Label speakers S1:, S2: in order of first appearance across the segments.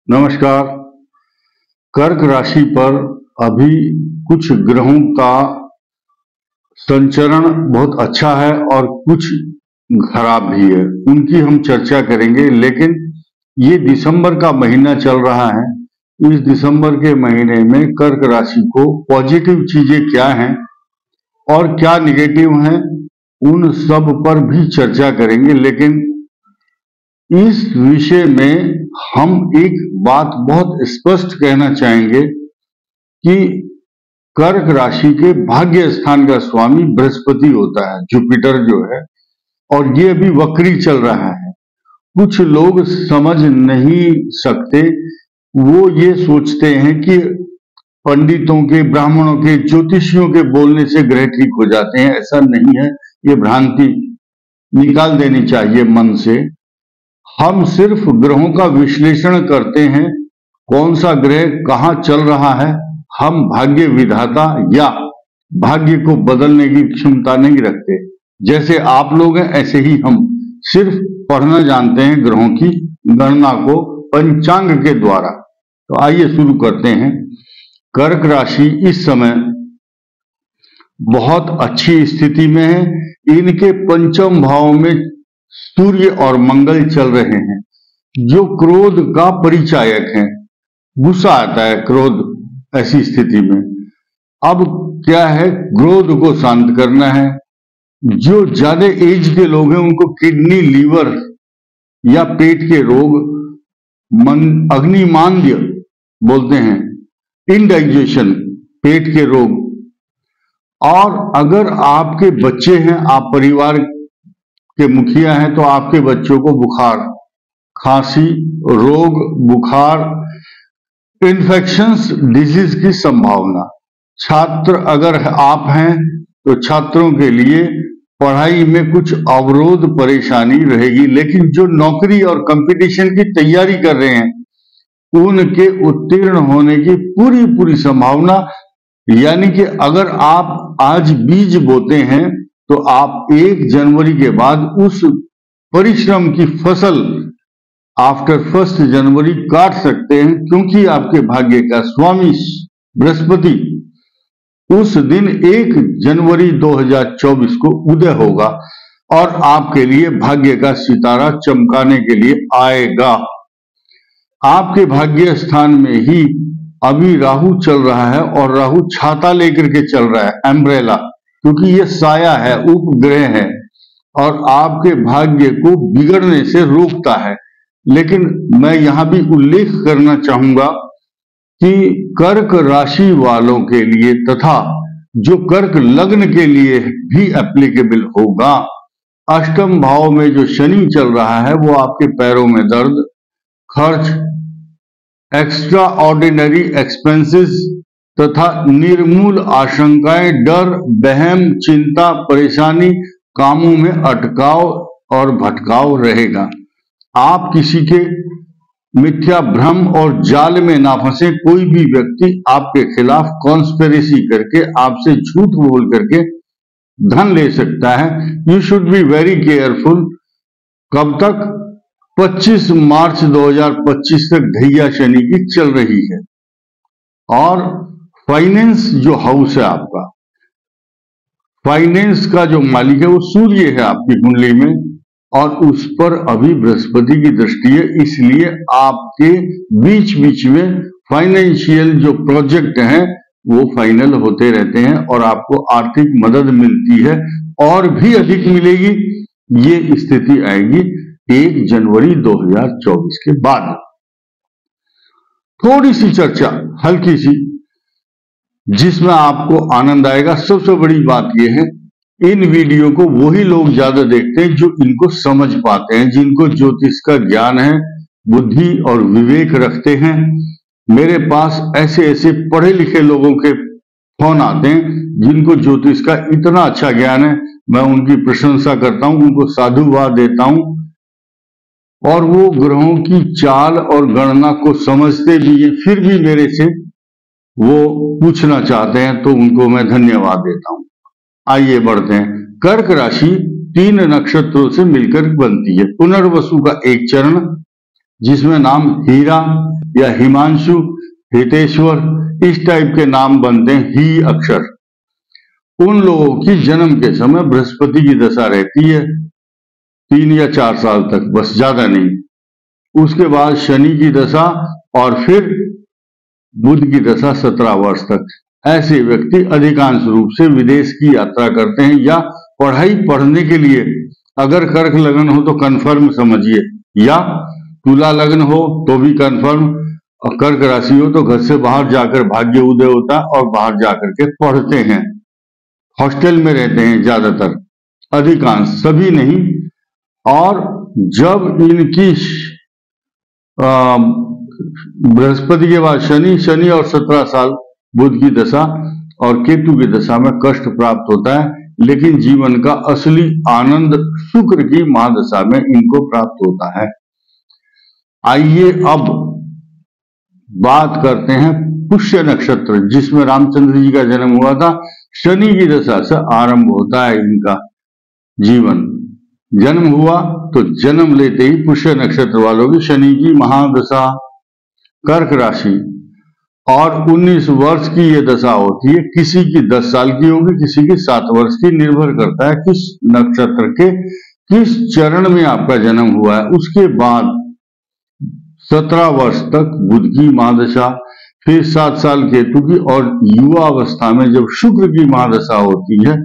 S1: नमस्कार। कर्क राशि पर अभी कुछ ग्रहों का संचरण बहुत अच्छा है और कुछ खराब भी है, उनकी हम चर्चा करेंगे। लेकिन ये दिसंबर का महीना चल रहा है, इस दिसंबर के महीने में कर्क राशि को पॉजिटिव चीजें क्या हैं और क्या निगेटिव हैं, उन सब पर भी चर्चा करेंगे। लेकिन इस विषय में हम एक बात बहुत स्पष्ट कहना चाहेंगे कि कर्क राशि के भाग्य स्थान का स्वामी बृहस्पति होता है, जुपिटर जो है, और ये अभी वक्री चल रहा है। कुछ लोग समझ नहीं सकते, वो ये सोचते हैं कि पंडितों के, ब्राह्मणों के, ज्योतिषियों के बोलने से ग्रह ठीक हो जाते हैं। ऐसा नहीं है, ये भ्रांति निकाल देनी चाहिए मन से। हम सिर्फ ग्रहों का विश्लेषण करते हैं, कौन सा ग्रह कहाँ चल रहा है। हम भाग्य विधाता या भाग्य को बदलने की क्षमता नहीं रखते। जैसे आप लोग हैं ऐसे ही हम सिर्फ पढ़ना जानते हैं ग्रहों की गणना को पंचांग के द्वारा। तो आइए शुरू करते हैं। कर्क राशि इस समय बहुत अच्छी स्थिति में है। इनके पंचम भाव में सूर्य और मंगल चल रहे हैं, जो क्रोध का परिचायक है। गुस्सा आता है क्रोध ऐसी स्थिति में। अब क्या है, क्रोध को शांत करना है। जो ज्यादा एज के लोग हैं उनको किडनी, लीवर या पेट के रोग, अग्निमांद्य बोलते हैं, इनडाइजेशन, पेट के रोग। और अगर आपके बच्चे हैं, आप परिवार के मुखिया हैं, तो आपके बच्चों को बुखार, खांसी, रोग, बुखार, इन्फेक्शंस, डिजीज की संभावना। छात्र अगर आप हैं तो छात्रों के लिए पढ़ाई में कुछ अवरोध, परेशानी रहेगी। लेकिन जो नौकरी और कंपटीशन की तैयारी कर रहे हैं उनके उत्तीर्ण होने की पूरी संभावना। यानी कि अगर आप आज बीज बोते हैं तो आप 1 जनवरी के बाद उस परिश्रम की फसल आफ्टर 1 जनवरी काट सकते हैं, क्योंकि आपके भाग्य का स्वामी बृहस्पति उस दिन 1 जनवरी 2024 को उदय होगा और आपके लिए भाग्य का सितारा चमकाने के लिए आएगा। आपके भाग्य स्थान में ही अभी राहु चल रहा है और राहु छाता लेकर के चल रहा है, एम्ब्रेला, क्योंकि ये साया है, उपग्रह है और आपके भाग्य को बिगड़ने से रोकता है। लेकिन मैं यहां भी उल्लेख करना चाहूंगा कि कर्क राशि वालों के लिए तथा जो कर्क लग्न के लिए भी एप्लीकेबल होगा, अष्टम भाव में जो शनि चल रहा है वो आपके पैरों में दर्द, खर्च, एक्स्ट्रा ऑर्डिनरी एक्सपेंसेस तथा निर्मूल आशंकाएं, डर, बहम, चिंता, परेशानी, कामों में अटकाव और भटकाव रहेगा। आप किसी के मिथ्या भ्रम और जाल में ना फंसे। कोई भी व्यक्ति आपके खिलाफ कॉन्स्पिरेसी करके, आपसे झूठ बोल करके धन ले सकता है। You should be very careful. कब तक? 25 मार्च 2025 तक ढैया शनि की चल रही है। और फाइनेंस जो हाउस है आपका, फाइनेंस का जो मालिक है वो सूर्य है आपकी कुंडली में और उस पर अभी बृहस्पति की दृष्टि है। इसलिए आपके बीच में फाइनेंशियल जो प्रोजेक्ट हैं वो फाइनल होते रहते हैं और आपको आर्थिक मदद मिलती है और भी अधिक मिलेगी। ये स्थिति आएगी 1 जनवरी 2024 के बाद। थोड़ी सी चर्चा, हल्की सी, जिसमें आपको आनंद आएगा। सबसे बड़ी बात यह है, इन वीडियो को वही लोग ज्यादा देखते हैं जो इनको समझ पाते हैं, जिनको ज्योतिष का ज्ञान है, बुद्धि और विवेक रखते हैं। मेरे पास ऐसे पढ़े लिखे लोगों के फोन आते हैं जिनको ज्योतिष का इतना अच्छा ज्ञान है। मैं उनकी प्रशंसा करता हूं, उनको साधुवाद देता हूं और वो ग्रहों की चाल और गणना को समझते भी हैं, फिर भी मेरे से वो पूछना चाहते हैं, तो उनको मैं धन्यवाद देता हूं। आइए बढ़ते हैं। कर्क राशि 3 नक्षत्रों से मिलकर बनती है। पुनर्वसु का एक चरण, जिसमें नाम हीरा या हिमांशु, हितेश्वर इस टाइप के नाम बनते हैं, ही अक्षर। उन लोगों की जन्म के समय बृहस्पति की दशा रहती है 3 या 4 साल तक, बस ज्यादा नहीं। उसके बाद शनि की दशा और फिर बुध की दशा 17 वर्ष तक। ऐसे व्यक्ति अधिकांश रूप से विदेश की यात्रा करते हैं या पढ़ाई पढ़ने के लिए, अगर कर्क लग्न हो तो कंफर्म समझिए, या तुला लग्न हो तो भी कंफर्म, और कर्क राशि हो तो घर से बाहर जाकर भाग्य उदय होता है और बाहर जाकर के पढ़ते हैं। हॉस्टल में रहते हैं ज्यादातर, अधिकांश, सभी नहीं। और जब इनकी बृहस्पति के बाद शनि और 17 साल बुध की दशा और केतु की दशा में कष्ट प्राप्त होता है, लेकिन जीवन का असली आनंद शुक्र की महादशा में इनको प्राप्त होता है। आइए अब बात करते हैं पुष्य नक्षत्र, जिसमें रामचंद्र जी का जन्म हुआ था। शनि की दशा से आरंभ होता है इनका जीवन। जन्म हुआ तो जन्म लेते ही पुष्य नक्षत्र वालों की शनि की महादशा। कर्क राशि, और 19 वर्ष की ये दशा होती है। किसी की 10 साल की होगी, किसी की 7 वर्ष की, निर्भर करता है किस नक्षत्र के किस चरण में आपका जन्म हुआ है। उसके बाद 17 वर्ष तक बुध की महादशा, फिर 7 साल केतु की, और युवा अवस्था में जब शुक्र की महादशा होती है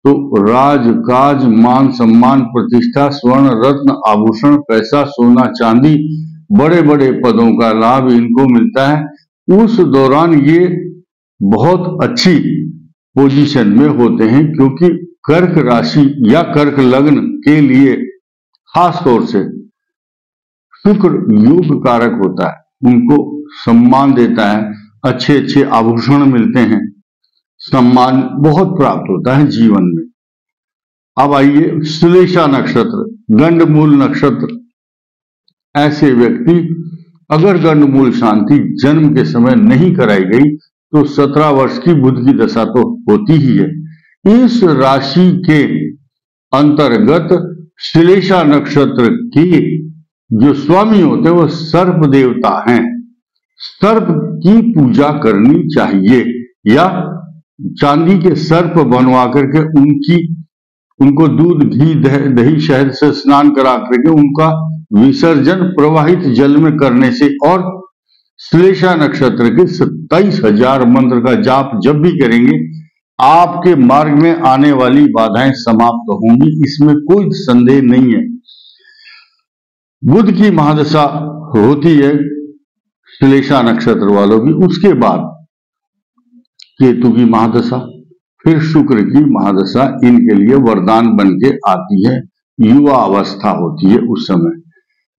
S1: तो राज काज, मान सम्मान, प्रतिष्ठा, स्वर्ण रत्न आभूषण, पैसा, सोना चांदी, बड़े बड़े पदों का लाभ इनको मिलता है। उस दौरान ये बहुत अच्छी पोजीशन में होते हैं, क्योंकि कर्क राशि या कर्क लग्न के लिए खास तौर से शुक्र योग कारक होता है, उनको सम्मान देता है, अच्छे अच्छे आभूषण मिलते हैं, सम्मान बहुत प्राप्त होता है जीवन में। अब आइए श्लेषा नक्षत्र, गंडमूल नक्षत्र। ऐसे व्यक्ति, अगर गंडमूल शांति जन्म के समय नहीं कराई गई तो 17 वर्ष की बुध की दशा तो होती ही है। इस राशि के अंतर्गत श्लेषा नक्षत्र के जो स्वामी होते हैं वो सर्प देवता हैं। सर्प की पूजा करनी चाहिए, या चांदी के सर्प बनवा करके उनको दूध, घी, दही, शहद से स्नान करा करके उनका विसर्जन प्रवाहित जल में करने से, और श्लेषा नक्षत्र के 27,000 मंत्र का जाप जब भी करेंगे, आपके मार्ग में आने वाली बाधाएं समाप्त होंगी, इसमें कोई संदेह नहीं है। बुध की महादशा होती है श्लेषा नक्षत्र वालों की, उसके बाद केतु की महादशा, फिर शुक्र की महादशा इनके लिए वरदान बन के आती है। युवा अवस्था होती है उस समय,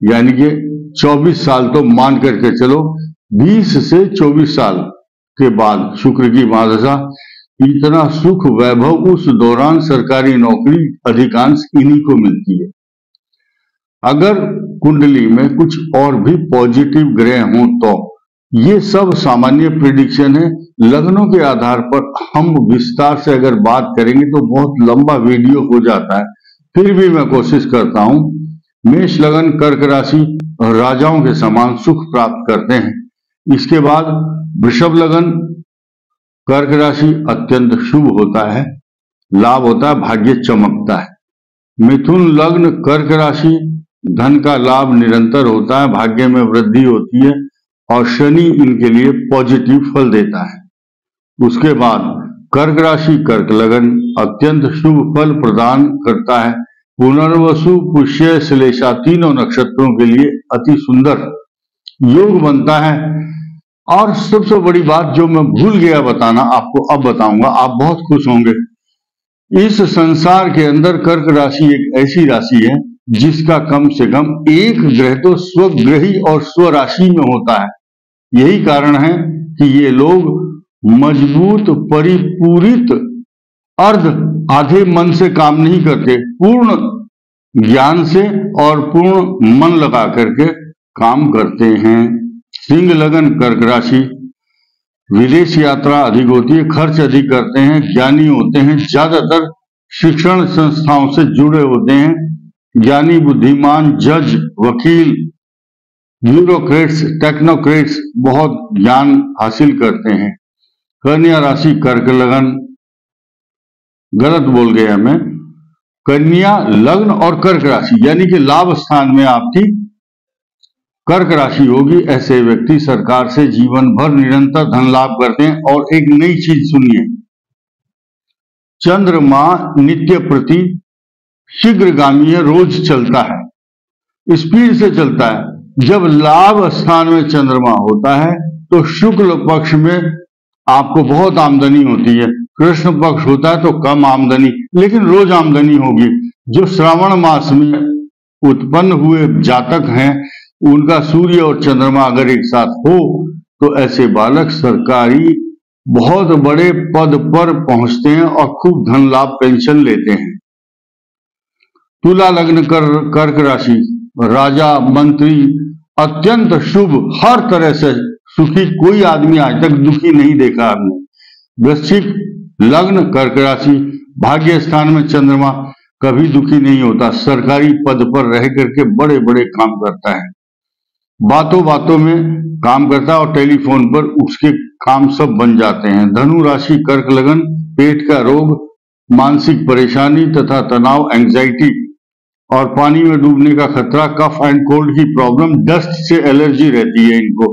S1: यानी कि 24 साल तो मान करके चलो, 20 से 24 साल के बाद शुक्र की महादशा। इतना सुख वैभव उस दौरान, सरकारी नौकरी अधिकांश इन्हीं को मिलती है। अगर कुंडली में कुछ और भी पॉजिटिव ग्रह हों तो ये सब सामान्य प्रिडिक्शन है। लग्नों के आधार पर हम विस्तार से अगर बात करेंगे तो बहुत लंबा वीडियो हो जाता है, फिर भी मैं कोशिश करता हूं। मेष लगन कर्क राशि राजाओं के समान सुख प्राप्त करते हैं। इसके बाद वृषभ लगन कर्क राशि अत्यंत शुभ होता है, लाभ होता है, भाग्य चमकता है। मिथुन लग्न कर्क राशि धन का लाभ निरंतर होता है, भाग्य में वृद्धि होती है, और शनि इनके लिए पॉजिटिव फल देता है। उसके बाद कर्क राशि कर्क लगन अत्यंत शुभ फल प्रदान करता है। पुनर्वसु पुष्य श्लेषा तीनों नक्षत्रों के लिए अति सुंदर योग बनता है। और सबसे बड़ी बात जो मैं भूल गया बताना, आपको अब बताऊंगा, आप बहुत खुश होंगे। इस संसार के अंदर कर्क राशि एक ऐसी राशि है जिसका कम से कम एक ग्रह तो स्वग्रही और स्वराशि में होता है। यही कारण है कि ये लोग मजबूत, परिपूरित, अर्ध आधे मन से काम नहीं करते, पूर्ण ज्ञान से और पूर्ण मन लगा करके काम करते हैं। सिंह लगन कर्क राशि विदेश यात्रा अधिक होती है, खर्च अधिक करते हैं, ज्ञानी होते हैं, ज्यादातर शिक्षण संस्थाओं से जुड़े होते हैं, ज्ञानी, बुद्धिमान, जज, वकील, ब्यूरोक्रेट्स, टेक्नोक्रेट्स बहुत ज्ञान हासिल करते हैं। कन्या राशि कर्क लगन, गलत बोल गया मैं, कन्या लग्न और कर्क राशि यानी कि लाभ स्थान में आपकी कर्क राशि होगी। ऐसे व्यक्ति सरकार से जीवन भर निरंतर धन लाभ करते हैं। और एक नई चीज सुनिए, चंद्रमा नित्य प्रति शीघ्रगामी है, रोज चलता है, स्पीड से चलता है। जब लाभ स्थान में चंद्रमा होता है तो शुक्ल पक्ष में आपको बहुत आमदनी होती है, कृष्ण पक्ष होता है तो कम आमदनी, लेकिन रोज आमदनी होगी। जो श्रावण मास में उत्पन्न हुए जातक हैं, उनका सूर्य और चंद्रमा अगर एक साथ हो तो ऐसे बालक सरकारी बहुत बड़े पद पर पहुंचते हैं और खूब धन लाभ पेंशन लेते हैं। तुला लग्न कर्क राशि, राजा, मंत्री, अत्यंत शुभ, हर तरह से सुखी, कोई आदमी आज तक दुखी नहीं देखा आपने। वृश्चिक लग्न कर्क राशि, भाग्य स्थान में चंद्रमा, कभी दुखी नहीं होता, सरकारी पद पर रह करके बड़े बड़े काम करता है, बातों बातों में काम करता है और टेलीफोन पर उसके काम सब बन जाते हैं। धनु राशि कर्क लगन, पेट का रोग, मानसिक परेशानी तथा तनाव, एंग्जाइटी और पानी में डूबने का खतरा, कफ एंड कोल्ड की प्रॉब्लम, डस्ट से एलर्जी रहती है इनको,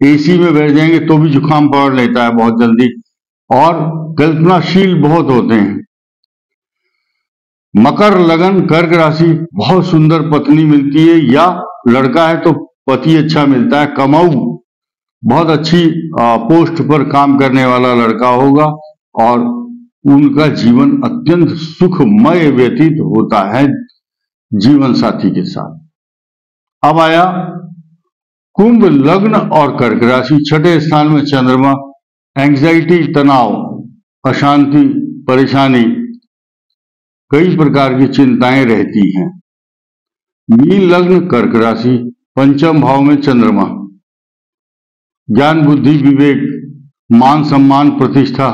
S1: एसी में बैठ जाएंगे तो भी जुकाम पकड़ लेता है बहुत जल्दी, और कल्पनाशील बहुत होते हैं। मकर लगन कर्क राशि, बहुत सुंदर पत्नी मिलती है, या लड़का है तो पति अच्छा मिलता है, कमाऊ, बहुत अच्छी पोस्ट पर काम करने वाला लड़का होगा और उनका जीवन अत्यंत सुखमय व्यतीत होता है जीवन साथी के साथ। अब आया कुंभ लग्न और कर्क राशि, छठे स्थान में चंद्रमा, एंग्जाइटी, तनाव, अशांति, परेशानी, कई प्रकार की चिंताएं रहती हैं। मीन लग्न कर्क राशि, पंचम भाव में चंद्रमा, ज्ञान, बुद्धि, विवेक, मान सम्मान, प्रतिष्ठा,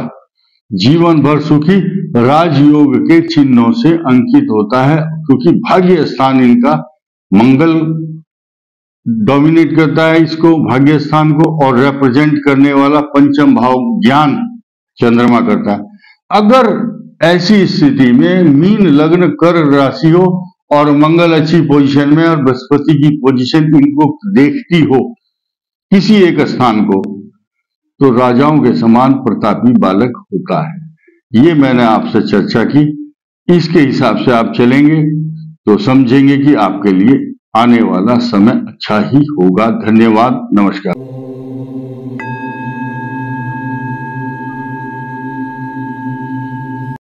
S1: जीवन भर सुखी, राजयोग के चिन्हों से अंकित होता है, क्योंकि भाग्य स्थान इनका मंगल डोमिनेट करता है इसको, भाग्य स्थान को, और रिप्रेजेंट करने वाला पंचम भाव ज्ञान चंद्रमा करता है। अगर ऐसी स्थिति में मीन लग्न कर्क राशि हो और मंगल अच्छी पोजीशन में और बृहस्पति की पोजीशन इनको देखती हो किसी एक स्थान को, तो राजाओं के समान प्रतापी बालक होता है। ये मैंने आपसे चर्चा की, इसके हिसाब से आप चलेंगे तो समझेंगे कि आपके लिए आने वाला समय अच्छा ही होगा। धन्यवाद, नमस्कार।